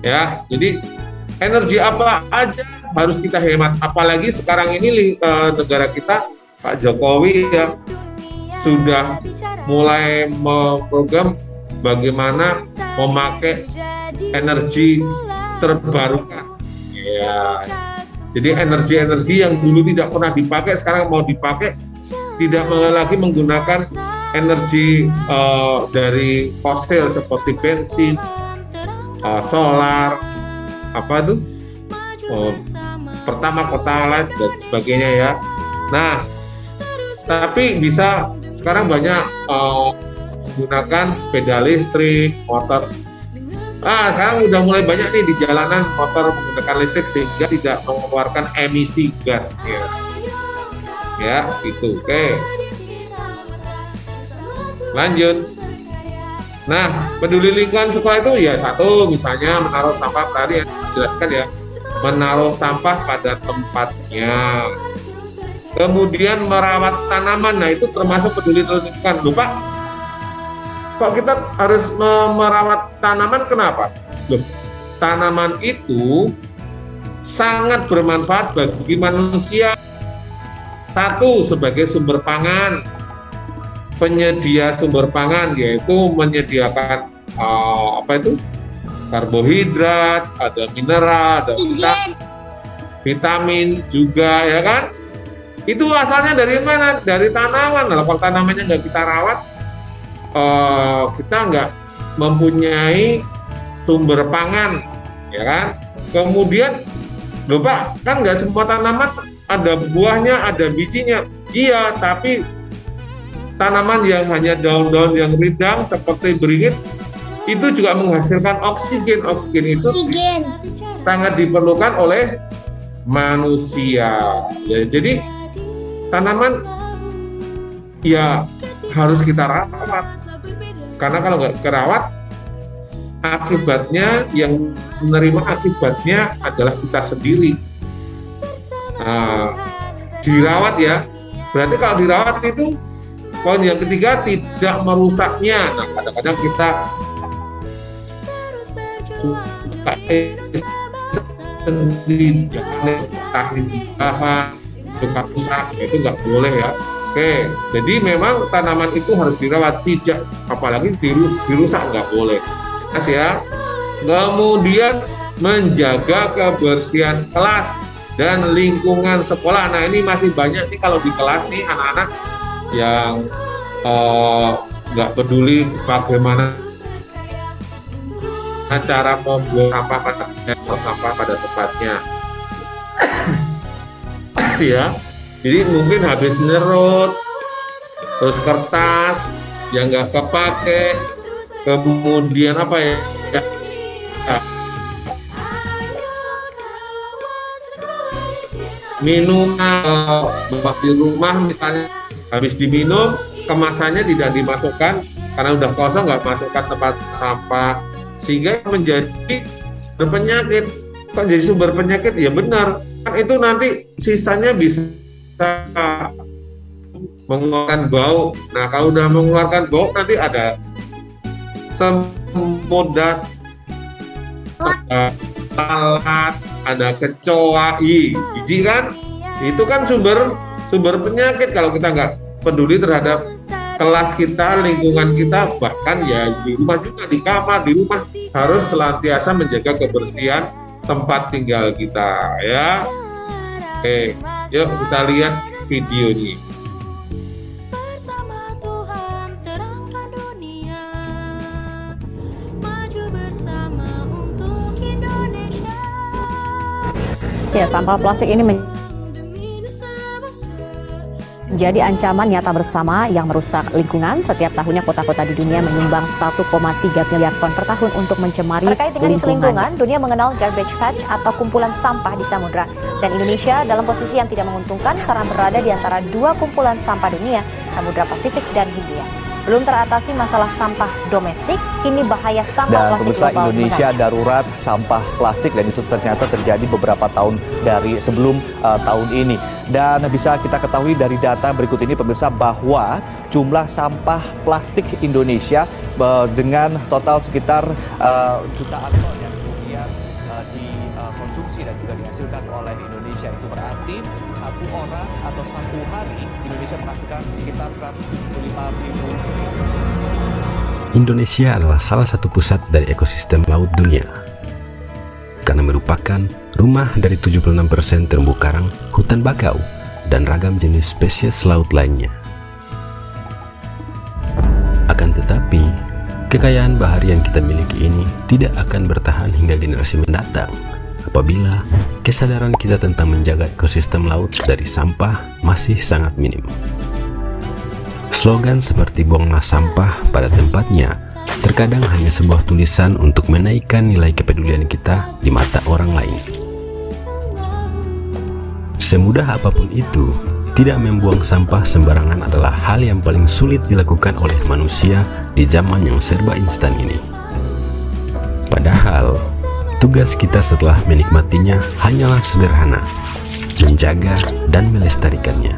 ya. Jadi energi apa aja harus kita hemat, apalagi sekarang ini negara kita Pak Jokowi ya sudah mulai memprogram bagaimana memakai energi terbarukan ya. Jadi energi-energi yang dulu tidak pernah dipakai sekarang mau dipakai, tidak lagi menggunakan energi dari fosil seperti bensin, solar, apa itu, pertamax dan sebagainya ya. Nah, tapi bisa sekarang banyak menggunakan sepeda listrik, motor. Sekarang udah mulai banyak nih di jalanan motor menggunakan listrik sehingga tidak mengeluarkan emisi gas ya itu. Oke, lanjut. Nah, peduli lingkungan sekolah itu ya satu, misalnya menaruh sampah, tadi yang dijelaskan ya, menaruh sampah pada tempatnya. Kemudian merawat tanaman, nah itu termasuk peduli lingkungan. Lupa, kok kita harus merawat tanaman, kenapa? Loh, tanaman itu sangat bermanfaat bagi manusia. Satu, sebagai sumber pangan, penyedia sumber pangan, yaitu menyediakan karbohidrat, ada mineral, ada vitamin juga ya kan. Itu asalnya dari mana? Dari tanaman. Nah, kalau tanamannya nggak kita rawat, kita nggak mempunyai sumber pangan ya kan. Kemudian lupa, kan nggak semua tanaman ada buahnya, ada bijinya. Iya, tapi tanaman yang hanya daun-daun yang rindang seperti beringin itu juga menghasilkan oksigen. Oksigen itu sangat diperlukan oleh manusia ya. Jadi tanaman ya harus kita rawat, karena kalau nggak kerawat, akibatnya yang menerima akibatnya adalah kita sendiri. Dirawat ya, berarti kalau dirawat itu poin yang ketiga, tidak merusaknya. Nah, kadang-kadang kita suka suka rusak, itu nggak boleh ya. Oke, jadi memang tanaman itu harus dirawat, tidak apalagi dirusak, nggak boleh ya. Kemudian menjaga kebersihan kelas dan lingkungan sekolah. Nah, ini masih banyak nih kalau di kelas nih anak-anak yang nggak peduli bagaimana cara membuang sampah pada tempatnya ya. Jadi mungkin habis nyerut, terus kertas yang nggak kepake, kemudian apa ya, minuman di rumah misalnya habis diminum, kemasannya tidak dimasukkan karena udah kosong, nggak masukkan tempat sampah, sehingga menjadi sumber penyakit. Kok jadi sumber penyakit? Ya benar, kan itu nanti sisanya bisa mengeluarkan bau. Nah, kalau udah mengeluarkan bau nanti ada semut, lalat, ada kecoa, jijik kan? Itu kan sumber penyakit kalau kita nggak peduli terhadap kelas kita, lingkungan kita, bahkan ya di rumah juga, di kamar, di rumah harus senantiasa menjaga kebersihan tempat tinggal kita ya. Oke, yuk kita lihat videonya. Ya, sampah plastik ini menjadi ancaman nyata bersama yang merusak lingkungan. Setiap tahunnya kota-kota di dunia menyumbang 1,3 miliar ton per tahun untuk mencemari lingkungan. Terkait dengan isu lingkungan, dunia mengenal garbage patch atau kumpulan sampah di samudra. Dan Indonesia dalam posisi yang tidak menguntungkan karena berada di antara dua kumpulan sampah dunia, Samudra Pasifik dan Hindia. Belum teratasi masalah sampah domestik, kini bahaya sampah plastik global. Indonesia darurat sampah plastik, dan itu ternyata terjadi beberapa tahun dari sebelum tahun ini. Dan bisa kita ketahui dari data berikut ini pemirsa, bahwa jumlah sampah plastik Indonesia dengan total sekitar jutaan ton ya. Kemudian produksi dan juga dihasilkan oleh Indonesia. Itu berarti satu orang atau satu hari Indonesia menghasilkan sekitar 175.000. Indonesia adalah salah satu pusat dari ekosistem laut dunia karena merupakan rumah dari 76% terumbu karang, hutan bakau, dan ragam jenis spesies laut lainnya. Akan tetapi, kekayaan bahari yang kita miliki ini tidak akan bertahan hingga generasi mendatang apabila kesadaran kita tentang menjaga ekosistem laut dari sampah masih sangat minim. Slogan seperti "buanglah sampah pada tempatnya" terkadang hanya sebuah tulisan untuk menaikkan nilai kepedulian kita di mata orang lain. Semudah apapun itu, tidak membuang sampah sembarangan adalah hal yang paling sulit dilakukan oleh manusia di zaman yang serba instan ini. Padahal, tugas kita setelah menikmatinya hanyalah sederhana, menjaga dan melestarikannya.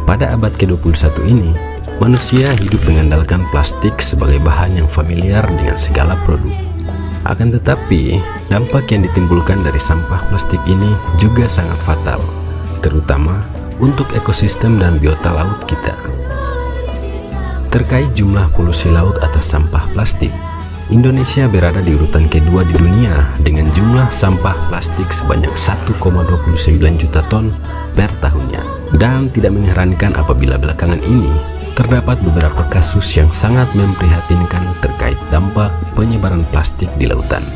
Pada abad ke-21 ini, manusia hidup mengandalkan plastik sebagai bahan yang familiar dengan segala produk. Akan tetapi, dampak yang ditimbulkan dari sampah plastik ini juga sangat fatal, terutama untuk ekosistem dan biota laut kita. Terkait jumlah polusi laut atas sampah plastik, Indonesia berada di urutan kedua di dunia dengan jumlah sampah plastik sebanyak 1,29 juta ton per tahunnya. Dan tidak mengherankan apabila belakangan ini terdapat beberapa kasus yang sangat memprihatinkan terkait dampak penyebaran plastik di lautan.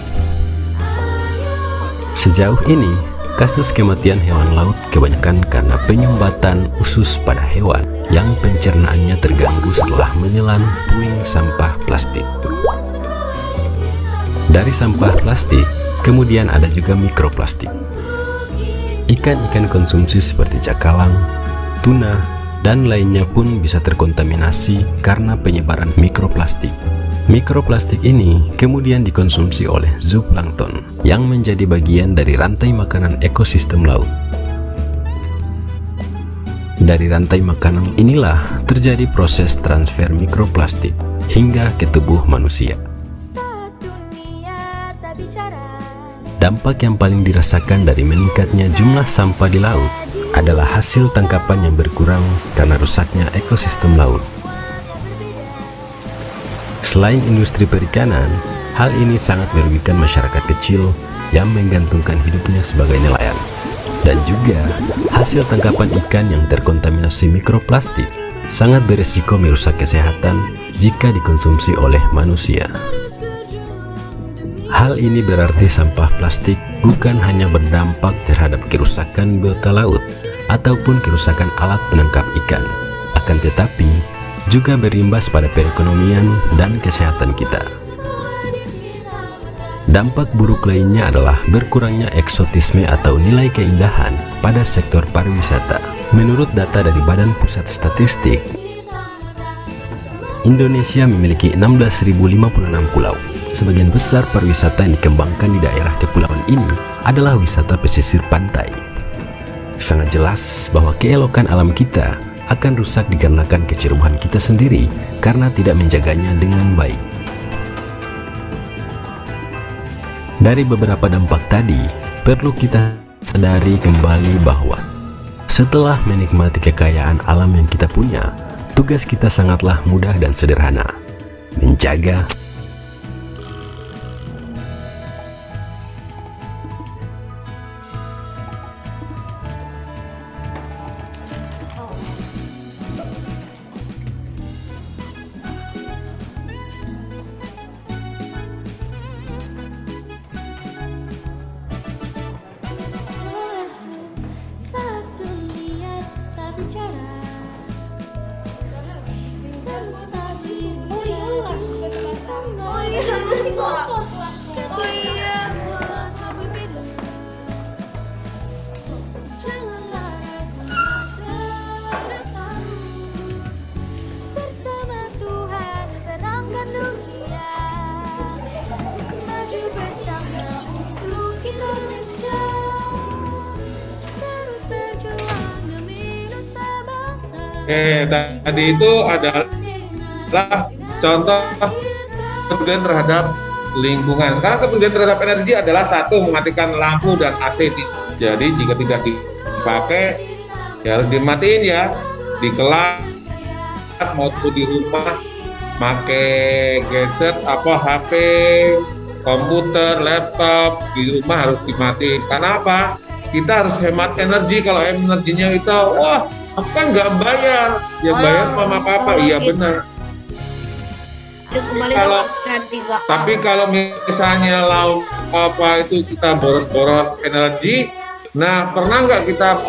Sejauh ini, kasus kematian hewan laut kebanyakan karena penyumbatan usus pada hewan yang pencernaannya terganggu setelah menelan puing sampah plastik. Dari sampah plastik, kemudian ada juga mikroplastik. Ikan-ikan konsumsi seperti cakalang, tuna, dan lainnya pun bisa terkontaminasi karena penyebaran mikroplastik. Mikroplastik ini kemudian dikonsumsi oleh zooplankton yang menjadi bagian dari rantai makanan ekosistem laut. Dari rantai makanan inilah terjadi proses transfer mikroplastik hingga ke tubuh manusia. Dampak yang paling dirasakan dari meningkatnya jumlah sampah di laut adalah hasil tangkapan yang berkurang karena rusaknya ekosistem laut. Selain industri perikanan, hal ini sangat merugikan masyarakat kecil yang menggantungkan hidupnya sebagai nelayan. Dan juga, hasil tangkapan ikan yang terkontaminasi mikroplastik sangat berisiko merusak kesehatan jika dikonsumsi oleh manusia. Hal ini berarti sampah plastik bukan hanya berdampak terhadap kerusakan biota laut ataupun kerusakan alat penangkap ikan, akan tetapi juga berimbas pada perekonomian dan kesehatan kita. Dampak buruk lainnya adalah berkurangnya eksotisme atau nilai keindahan pada sektor pariwisata. Menurut data dari Badan Pusat Statistik, Indonesia memiliki 16.056 pulau. Sebagian besar pariwisata yang dikembangkan di daerah kepulauan ini adalah wisata pesisir pantai. Sangat jelas bahwa keelokan alam kita akan rusak dikarenakan kecerobohan kita sendiri karena tidak menjaganya dengan baik. Dari beberapa dampak tadi, perlu kita sadari kembali bahwa setelah menikmati kekayaan alam yang kita punya, tugas kita sangatlah mudah dan sederhana: menjaga, Oke, tadi itu adalah contoh kepedulian terhadap lingkungan. Sekarang kemudian terhadap energi adalah satu, mematikan lampu dan AC. Jadi jika tidak dipakai ya harus dimatiin ya, di kelas maupun di rumah, pakai gadget apa HP, komputer, laptop di rumah harus dimatiin. Karena apa? Kita harus hemat energi. Kalau energinya itu, wah, aku kan nggak bayar, ya bayar mama papa, iya benar. Tapi kalau misalnya apa itu kita boros-boros energi, nah pernah nggak kita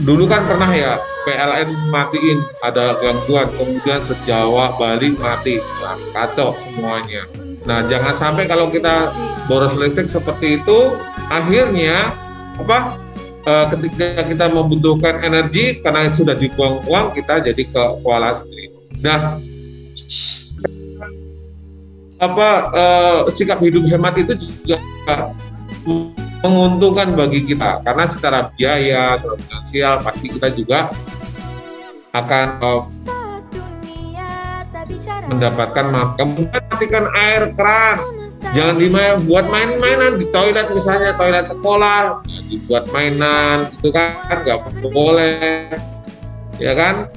dulu kan pernah ya PLN matiin, ada gangguan, kemudian sejawa Bali mati, nah, kacau semuanya. Nah jangan sampai kalau kita boros listrik seperti itu, akhirnya apa? Ketika kita membutuhkan energi karena sudah dibuang uang, kita jadi kewalahan sendiri. Nah sikap hidup hemat itu juga menguntungkan bagi kita karena secara biaya, secara finansial pasti kita juga akan mendapatkan kemudian matikan air keran, jangan buat main-mainan di toilet, misalnya toilet sekolah dibuat mainan itu kan nggak boleh ya kan.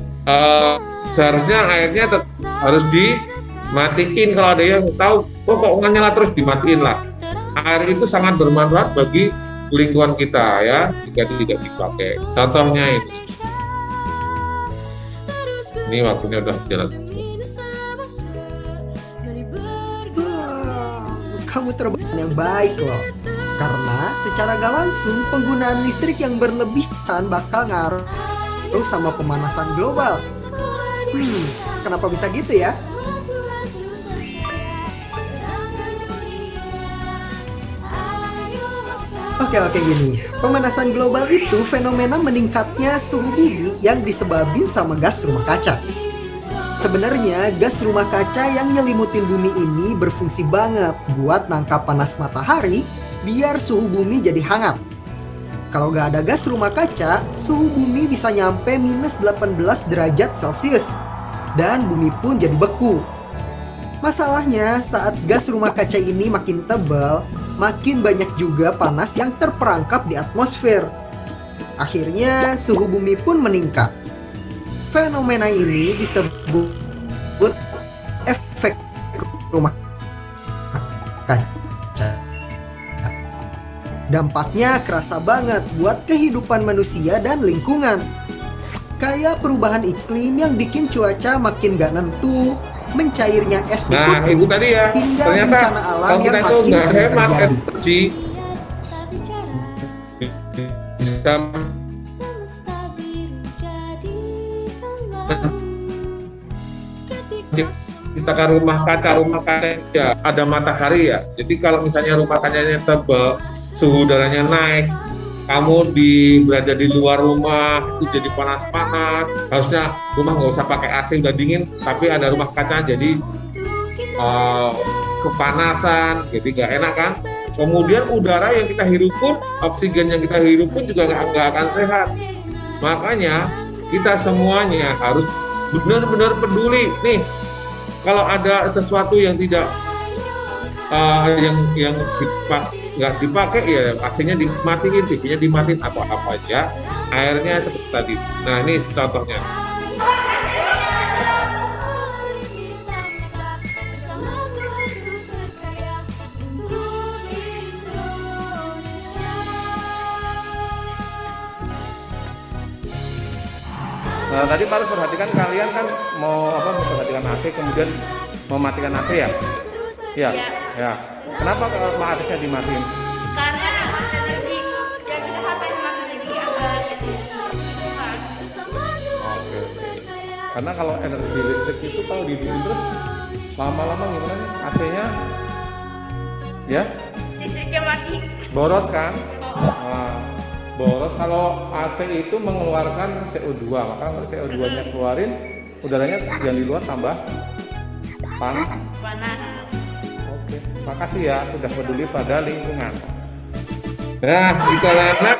Seharusnya airnya harus dimatiin. Kalau ada yang tahu kok nggak nyala terus, dimatiin lah. Air itu sangat bermanfaat bagi lingkungan kita ya jika tidak dipakai. Contohnya ini waktunya udah jalan. Kamu terbang yang baik loh. Karena secara gak langsung penggunaan listrik yang berlebihan bakal ngaruh sama pemanasan global. Kenapa bisa gitu ya? Oke gini. Pemanasan global itu fenomena meningkatnya suhu bumi yang disebabin sama gas rumah kaca. Sebenarnya gas rumah kaca yang nyelimutin bumi ini berfungsi banget buat nangkap panas matahari biar suhu bumi jadi hangat. Kalau gak ada gas rumah kaca, suhu bumi bisa nyampe minus 18 derajat Celcius dan bumi pun jadi beku. Masalahnya saat gas rumah kaca ini makin tebal, makin banyak juga panas yang terperangkap di atmosfer. Akhirnya suhu bumi pun meningkat. Fenomena ini disebut efek rumah kaca. Dampaknya kerasa banget buat kehidupan manusia dan lingkungan. Kayak perubahan iklim yang bikin cuaca makin gak nentu, mencairnya es di kutub, itu tadi ya, hingga ternyata bencana alam yang makin sering terjadi. Kita kan rumah kaca ya ada matahari ya. Jadi kalau misalnya rumah kacanya tebal, suhu udaranya naik, kamu berada di luar rumah itu jadi panas-panas. Harusnya rumah nggak usah pakai AC, udah dingin, tapi ada rumah kaca jadi kepanasan, jadi nggak enak kan. Kemudian udara yang kita hirup pun, oksigen yang kita hirup pun juga nggak akan sehat. Makanya kita semuanya harus benar-benar peduli nih. Kalau ada sesuatu yang tidak yang nggak dipakai ya AC-nya dimatiin, TV-nya dimatiin, apa aja, airnya seperti tadi. Nah ini contohnya. Nah, tadi harus perhatikan, kalian kan mau memperhatikan AC kemudian mematikan AC ya? Iya. Ya. Kenapa kalau AC-nya dimatiin? Karena energi yang kita pakai energi agak Oke. Karena kalau energi listrik itu kalau dihidupin terus lama-lama gimana nih AC-nya? Ya? listriknya mati. Boros kan? Nah, boros. Kalau AC itu mengeluarkan CO2, maka CO2-nya keluarin, udaranya yang di luar tambah panas. Oke, makasih ya sudah peduli pada lingkungan. Nah, itu anak.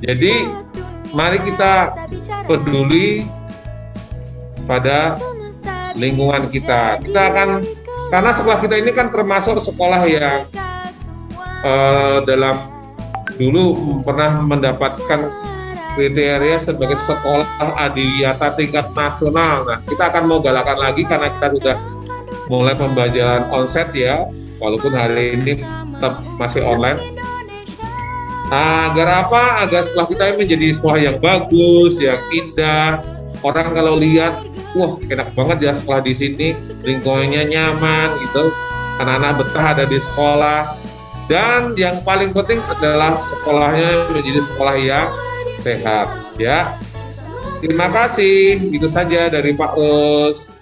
Jadi, mari kita peduli pada lingkungan kita. Kita akan Karena sekolah kita ini kan termasuk sekolah yang dalam dulu pernah mendapatkan kriteria sebagai sekolah adiwiyata tingkat nasional. Nah, kita akan mau galakan lagi karena kita sudah mulai pembelajaran onsite ya, walaupun hari ini tetap masih online. Agar apa? Agar sekolah kita menjadi sekolah yang bagus, yang indah. Orang kalau lihat, wah enak banget ya sekolah di sini, lingkungannya nyaman gitu, anak-anak betah ada di sekolah. Dan yang paling penting adalah sekolahnya menjadi sekolah yang sehat ya. Terima kasih, itu saja dari Pak Rus.